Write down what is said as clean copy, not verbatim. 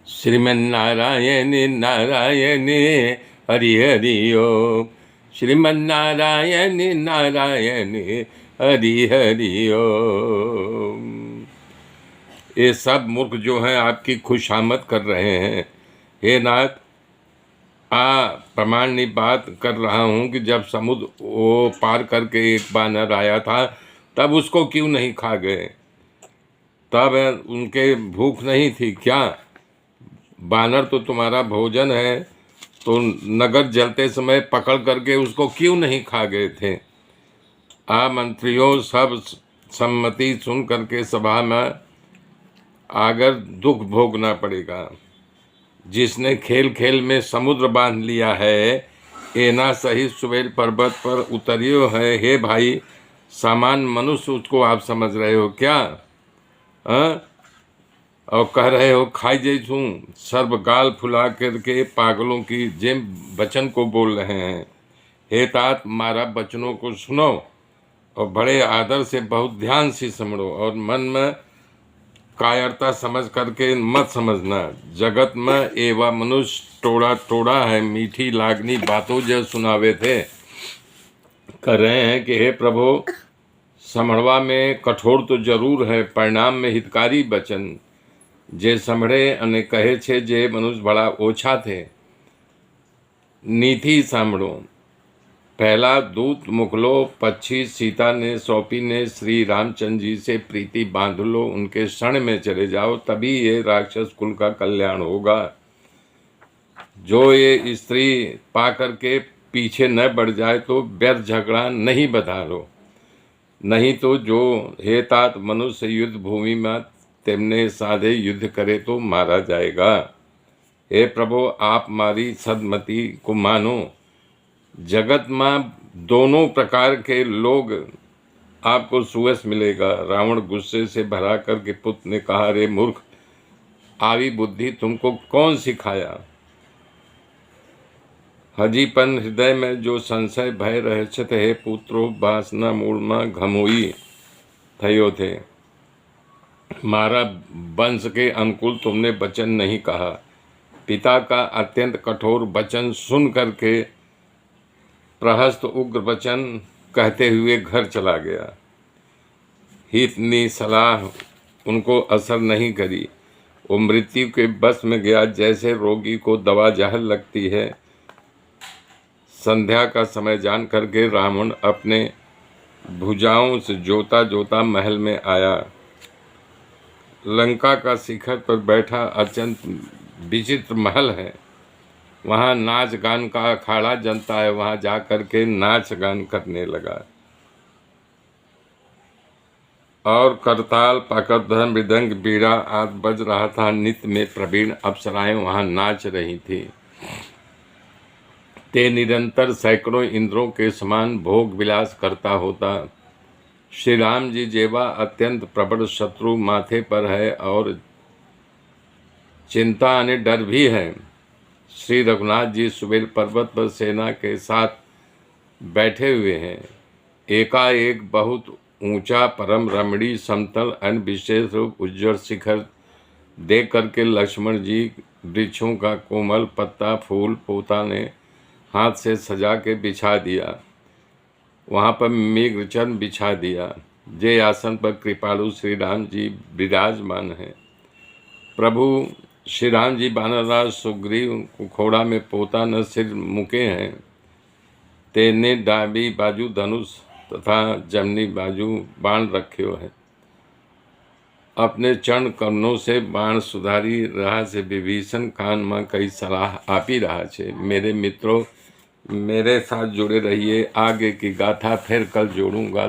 श्रीमन्नारायण नारायण हरि हरि ओम। श्रीमन्नारायण नारायण हरि हरि ओम। ये सब मूर्ख जो हैं आपकी खुशामद कर रहे हैं। हे नाथ, प्रमाणिक बात कर रहा हूँ कि जब समुद्र वो पार करके एक बानर आया था तब उसको क्यों नहीं खा गए? तब उनके भूख नहीं थी क्या? बानर तो तुम्हारा भोजन है, तो नगर जलते समय पकड़ करके उसको क्यों नहीं खा गए थे? मंत्रियों, सब सम्मति सुन करके सभा में आकर दुख भोगना पड़ेगा। जिसने खेल खेल में समुद्र बांध लिया है, एना सही सुबेल पर्वत पर उतरियो है। हे भाई, सामान्य मनुष्य उसको आप समझ रहे हो क्या? और कह रहे हो खाई जैसू। सर्व गाल फुला करके पागलों की जेम वचन को बोल रहे हैं। हे तात, मारा वचनों को सुनो और बड़े आदर से बहुत ध्यान से समझो, और मन में कायरता समझ करके मत समझना। जगत में एवं मनुष्य टोड़ा टोड़ा है, मीठी लागनी बातों जो सुनावे थे। कह रहे हैं कि हे प्रभु, समझवा में कठोर तो जरूर है, परिणाम में हितकारी वचन जे संभळे અને કહે છે જે મનુષ્ય બળા ઓછા थे। नीति सांभळो। पहला दूत मोकलो, पक्षी सीता ने सौंपी ने श्री रामचंद्र जी से प्रीति बांध लो, उनके शरण में चले जाओ, तभी ये राक्षस कुल का कल्याण होगा। जो ये स्त्री पा करके पीछे न बढ़ जाए तो व्यर्थ झगड़ा नहीं बधा लो, नहीं तो जो हे तात मनुष्य युद्ध भूमि में तेमने साधे युद्ध करे तो मारा जाएगा। हे प्रभु, आप मारी सदमति को मानो। जगत में दोनों प्रकार के लोग आपको सुवस मिलेगा। रावण गुस्से से भरा करके पुत्र ने कहा, रे मूर्ख, आवी बुद्धि तुमको कौन सिखाया? हजीपन हृदय में जो संशय भय रहे छे, हे पुत्रो, वासना मूल में घमोई थयो थे। मारा वंश के अनुकूल तुमने वचन नहीं कहा। पिता का अत्यंत कठोर वचन सुन करके प्रहस्त उग्र वचन कहते हुए घर चला गया। हितनी सलाह उनको असर नहीं करी। वो मृत्यु के बस में गया, जैसे रोगी को दवा जहर लगती है। संध्या का समय जान करके रावण अपने भुजाओं से जोता जोता महल में आया। लंका का शिखर पर बैठा अत्यंत विचित्र महल है। वहाँ नाच गान का अखाड़ा जनता है। वहाँ जा कर के नाच गान करने लगा, और करताल, पाकधर्म, मृदंग, बीड़ा आदि बज रहा था। नित्य में प्रवीण अप्सराएं वहाँ नाच रही थी। ते निरंतर सैकड़ों इंद्रों के समान भोग विलास करता होता। श्री राम जी जेवा अत्यंत प्रबल शत्रु माथे पर है, और चिंता और डर भी है। श्री रघुनाथ जी सुबेल पर्वत पर सेना के साथ बैठे हुए हैं। एकाएक बहुत ऊंचा परम रमणीय समतल अन विशेष रूप उज्ज्वल शिखर देख करके लक्ष्मण जी वृक्षों का कोमल पत्ता फूल पोता ने हाथ से सजा के बिछा दिया। वहाँ पर मेघचंद बिछा दिया। जे आसन पर कृपालु श्री राम जी विराजमान हैं। प्रभु श्री राम जी बानरराज सुग्रीव खोड़ा में पोता न सिर मुके हैं। तेने डाबी बाजू धनुष तथा जमनी बाजू बाण रखे हैं। अपने चरण कर्णों से बाण सुधारी रहा से विभीषण कान में कई सलाह आपी रहा छे। मेरे मित्रों, मेरे साथ जुड़े रहिए। आगे की गाथा फिर कल जोड़ूंगा।